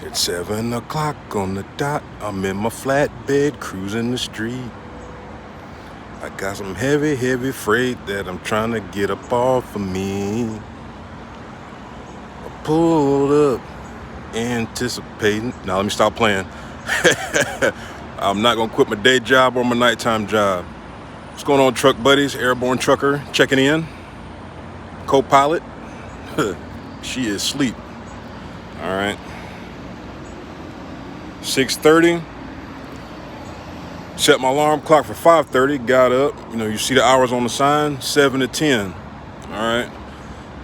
It's 7 o'clock on the dot. I'm in my flatbed cruising the street. I got some heavy, heavy freight that I'm trying to get up off of me. I pulled up, anticipating. Now let me stop playing. I'm not gonna quit my day job or my nighttime job. What's going on, truck buddies? Airborne trucker checking in. Co-pilot. She is asleep. All right. 6:30. Set my alarm clock for 5:30. Got up. You see the hours on the sign. 7 to 10. All right.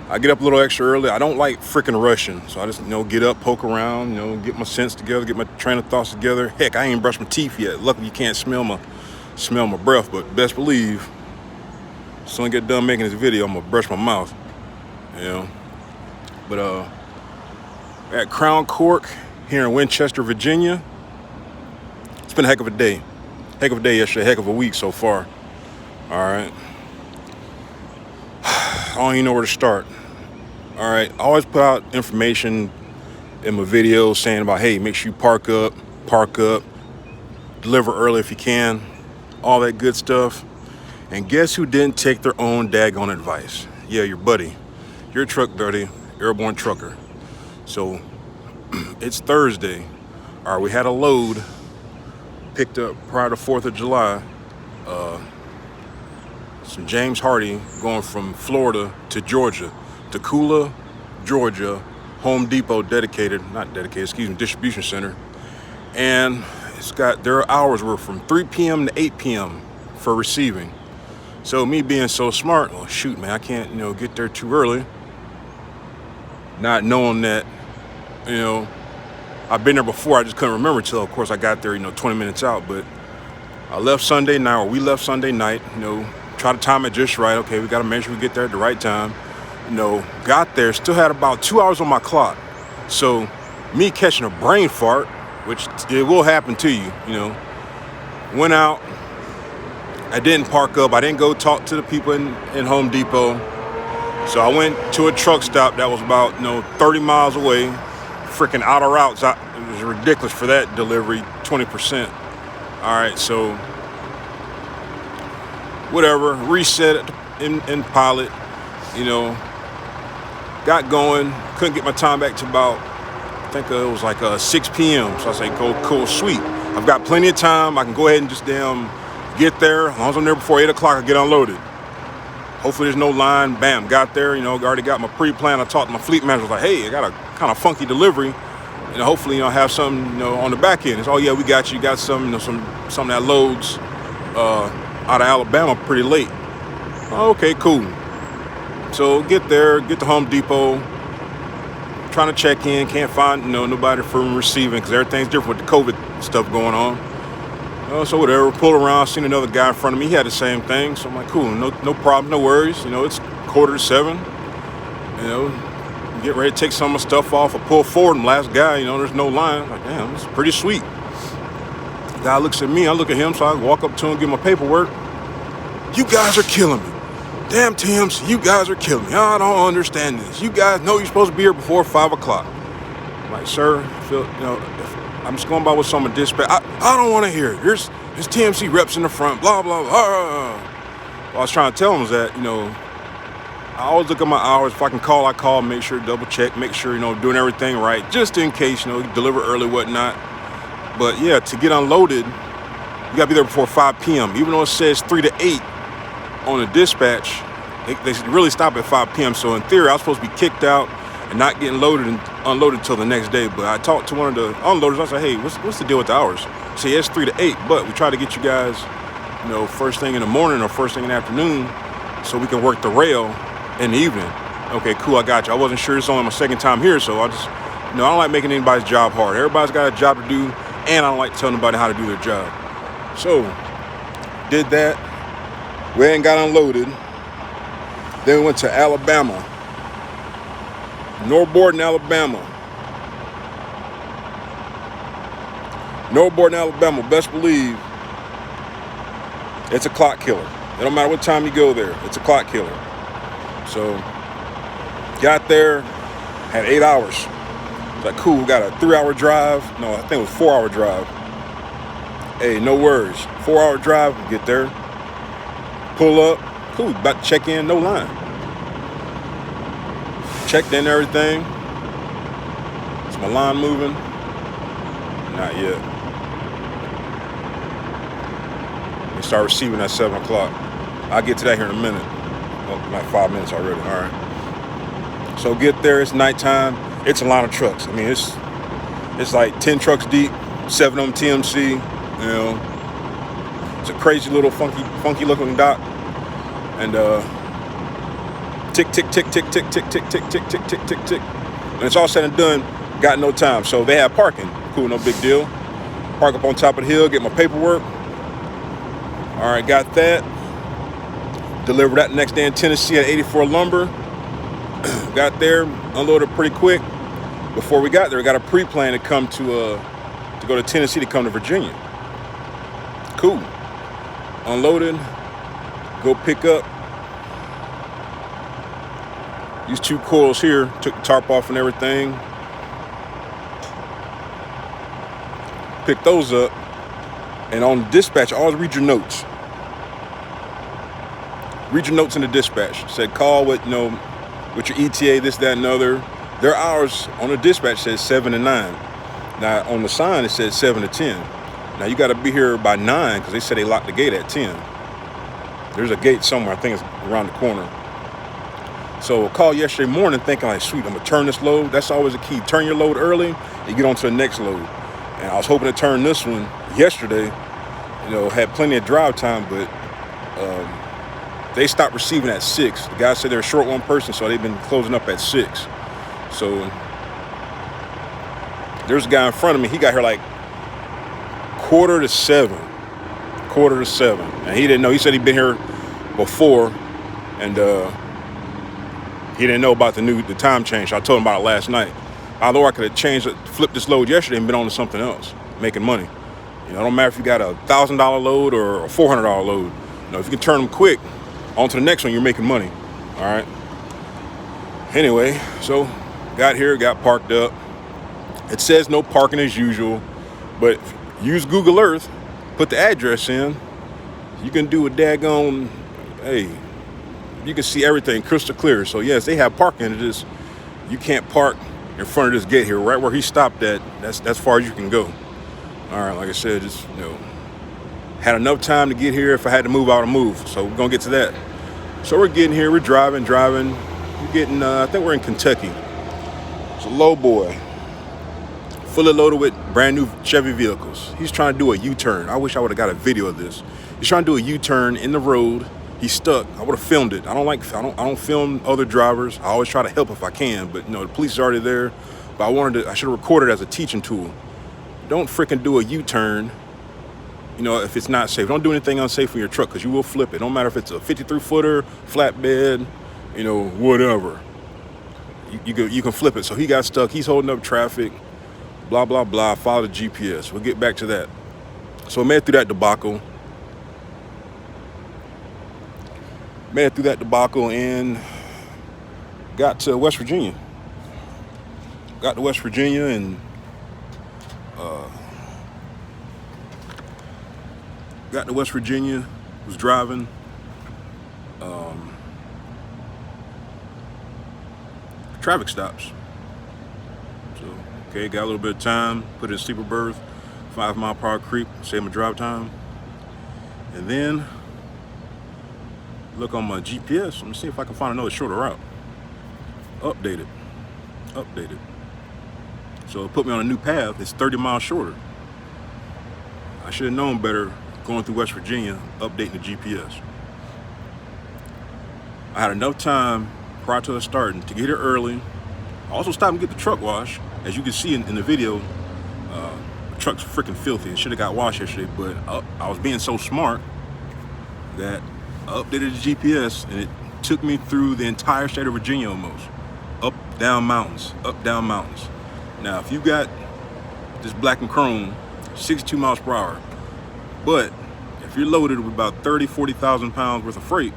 I get up a little extra early. I don't like freaking rushing, so I just get up, poke around, get my sense together, get my train of thoughts together. Heck, I ain't even brushed my teeth yet. Luckily, you can't smell my breath, but best believe, as soon as I get done making this video, I'm gonna brush my mouth. But at Crown Cork here in Winchester, Virginia, it's been a heck of a day. Heck of a day yesterday, heck of a week so far. All right. I don't even know where to start. All right. I always put out information in my videos saying about, hey, make sure you park up, deliver early if you can, all that good stuff. And guess who didn't take their own daggone advice? Yeah, your buddy. Your truck buddy, Airborne Trucker. So it's Thursday. All right, we had a load picked up prior to 4th of July. Some James Hardy going from Florida to Georgia. Tacoola, Georgia, Home Depot distribution center. And their hours were from 3 p.m. to 8 p.m. for receiving. So me being so smart, well, shoot, man, I can't, get there too early. Not knowing that, I've been there before, I just couldn't remember till, of course, I got there, 20 minutes out. But I left Sunday night, or we left Sunday night, try to time it just right. Okay, we got to make sure we get there at the right time. Got there, still had about 2 hours on my clock. So me catching a brain fart, which it will happen to you, went out. I didn't park up. I didn't go talk to the people in Home Depot. So I went to a truck stop that was about, 30 miles away. Freaking out of routes. It was ridiculous for that delivery, 20%. All right, so whatever, reset in Pilot, got going, couldn't get my time back to about, I think it was like 6 p.m. So I say, cool, sweet. I've got plenty of time. I can go ahead and just get there. As long as I'm there before 8 o'clock, I get unloaded. Hopefully there's no line. Bam, got there, already got my pre-plan. I talked to my fleet manager, was like, hey, I got a kind of funky delivery. Hopefully, have something, on the back end. It's, oh yeah, we got you. Got some, something that loads out of Alabama pretty late. Okay, cool. So get there, get to Home Depot, trying to check in, can't find, nobody from receiving because everything's different with the COVID stuff going on. So whatever, pull around, seen another guy in front of me. He had the same thing. So I'm like, cool, no problem, no worries. It's 6:45. Get ready to take some of my stuff off. I pull forward, and last guy, there's no line. I'm like, damn, this is pretty sweet. Guy looks at me, I look at him, so I walk up to him, give him my paperwork. You guys are killing me. Damn, Tim's, you guys are killing me. I don't understand this. You guys know you're supposed to be here before 5 o'clock. I'm like, sir, I'm just going by what some of dispatch. I don't want to hear it. There's TMC reps in the front, blah, blah, blah. What I was trying to tell him is that, I always look at my hours. If I can call, I call, make sure, double check, make sure, doing everything right, just in case, deliver early, whatnot. But yeah, to get unloaded, you gotta be there before 5 p.m. Even though it says 3 to 8 on the dispatch, they really stop at 5 p.m. So in theory, I was supposed to be kicked out and not getting loaded and unloaded till the next day. But I talked to one of the unloaders. I said, hey, what's the deal with the hours? He said, yeah, it's 3 to 8, but we try to get you guys, first thing in the morning or first thing in the afternoon so we can work the rail in the evening. Okay, cool, I got you. I wasn't sure. It's only my second time here, so I just, I don't like making anybody's job hard. Everybody's got a job to do, and I don't like telling nobody how to do their job. So, did that. We ain't got unloaded. Then we went to Alabama. North Borden, Alabama. North Borden, Alabama, best believe, it's a clock killer. It don't matter what time you go there, it's a clock killer. So, got there, had 8 hours. It's like, cool, we got a 3-hour drive. No, I think it was 4-hour drive. Hey, no worries. 4-hour drive, we get there. Pull up. Cool, about to check in, no line. Checked in everything. Is my line moving? Not yet. They start receiving at 7 o'clock. I'll get to that here in a minute. Oh, about 5 minutes already. All right. So get there. It's nighttime. It's a line of trucks. I mean, it's like 10 trucks deep, 7 of them TMC. You know, it's a crazy little funky looking dock. And tick, tick, tick, tick, tick, tick, tick, tick, tick, tick, tick, tick, tick. When it's all said and done, got no time. So they have parking. Cool, no big deal. Park up on top of the hill, get my paperwork. All right, got that. Delivered that next day in Tennessee at 84 Lumber. Got there, unloaded pretty quick. Before we got there, we got a pre-plan to come to go to Tennessee to come to Virginia. Cool. Unloaded. Go pick up these 2 coils here. Took the tarp off and everything. Pick those up. And on dispatch, always read your notes. Read your notes in the dispatch. Said call with, you know, with your ETA, this, that, and other. Their hours on the dispatch says 7 to 9. Now on the sign it says 7 to 10. Now you got to be here by 9 because they said they locked the gate at 10. There's a gate somewhere. I think it's around the corner. So I called yesterday morning thinking like, sweet, I'm gonna turn this load. That's always a key. Turn your load early and get on to the next load. And I was hoping to turn this one yesterday. You know, had plenty of drive time, but they stopped receiving at 6. The guy said they're short one person, so they've been closing up at 6. So there's a guy in front of me. He got here like 6:45. 6:45. And he didn't know. He said he'd been here before, and he didn't know about the time change. I told him about it last night. Although I could have flipped this load yesterday and been on to something else, making money. You know, it don't matter if you got a $1,000 load or a $400 load. You know, if you can turn them quick, on to the next one, you're making money. All right. Anyway, so got here, got parked up. It says no parking as usual, but use Google Earth, put the address in. You can do a daggone, hey, you can see everything crystal clear. So yes, they have parking. It is, you can't park in front of this gate here, right where he stopped at. That's as far as you can go. All right, like I said, just, you know, had enough time to get here. If I had to move, I would move. So we're gonna get to that. So we're getting here, we're driving. We're getting, I think we're in Kentucky. It's a low boy, fully loaded with brand new Chevy vehicles. He's trying to do a U-turn. I wish I would have got a video of this. He's trying to do a U-turn in the road. He's stuck. I would have filmed it. I don't film other drivers. I always try to help if I can, but you know, the police is already there. But I should have recorded it as a teaching tool. Don't freaking do a U-turn, you know, if it's not safe. Don't do anything unsafe with your truck, because you will flip it. Don't matter if it's a 53-footer, flatbed, you know, whatever. You can flip it. So he got stuck. He's holding up traffic, blah, blah, blah. Follow the GPS. We'll get back to that. So I made it through that debacle. And got to West Virginia. Got to West Virginia and was driving. Traffic stops. So, okay, got a little bit of time, put it in sleeper berth, 5 mile per hour creep, save my drive time. And then look on my GPS. Let me see if I can find another shorter route. Updated. So it put me on a new path. It's 30 miles shorter. I should have known better going through West Virginia, updating the GPS. I had enough time prior to us starting to get here early. I also stopped and get the truck washed. As you can see in the video, the truck's freaking filthy. It should have got washed yesterday, but I was being so smart that I updated the GPS and it took me through the entire state of Virginia almost. Up, down mountains. Now, if you got this black and chrome, 62 miles per hour, but if you're loaded with about 40,000 pounds worth of freight,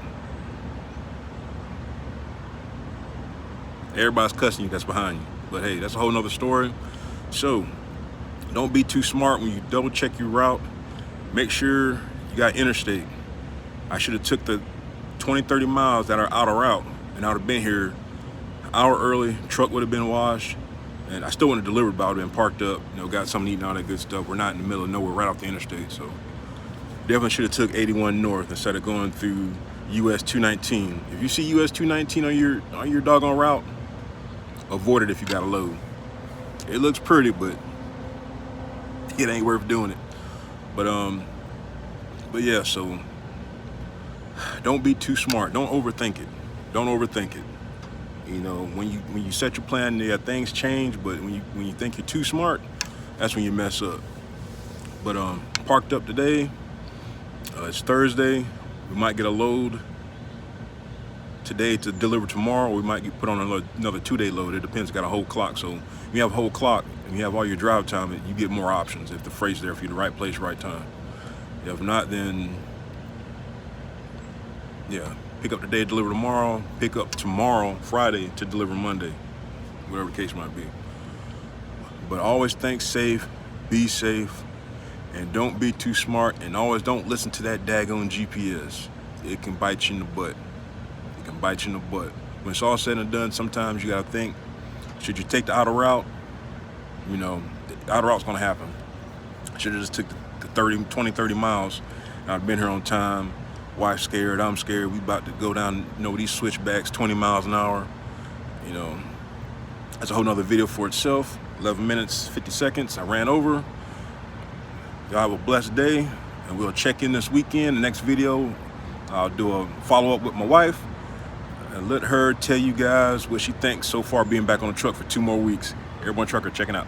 everybody's cussing you that's behind you. But hey, that's a whole nother story. So don't be too smart when you double check your route. Make sure you got interstate. I should have took the 20-30 miles that are out of route, and I would have been here an hour early. Truck would have been washed, and I still wouldn't have delivered, but I would have been parked up, got something to eat and all that good stuff. We're not in the middle of nowhere, right off the interstate. So definitely should have took 81 north instead of going through US 219. If you see US 219 on your doggone route, avoid it if you got a load. It looks pretty, but it ain't worth doing it. But yeah, so don't be too smart. Don't overthink it. Don't overthink it. When you set your plan, yeah, things change, but when you think you're too smart, that's when you mess up. But parked up today. It's Thursday. We might get a load today to deliver tomorrow. We might get put on another 2-day load. It depends. Got a whole clock. So if you have a whole clock and you have all your drive time, you get more options if the freight's there for you, the right place, right time. If not, then yeah, pick up today, deliver tomorrow. Pick up tomorrow, Friday, to deliver Monday, whatever the case might be. But always think safe, be safe, and don't be too smart, and always don't listen to that daggone GPS. It can bite you in the butt. It can bite you in the butt. When it's all said and done, sometimes you gotta think, should you take the outer route? The outer route's gonna happen. Should have just took the 30 miles, and I've been here on time. Wife's scared, I'm scared. We about to go down, these switchbacks, 20 miles an hour. That's a whole nother video for itself. 11 minutes, 50 seconds, I ran over. Y'all have a blessed day, and we'll check in this weekend. The next video, I'll do a follow-up with my wife and let her tell you guys what she thinks so far being back on the truck for 2 more weeks. Airborne Trucker checking out.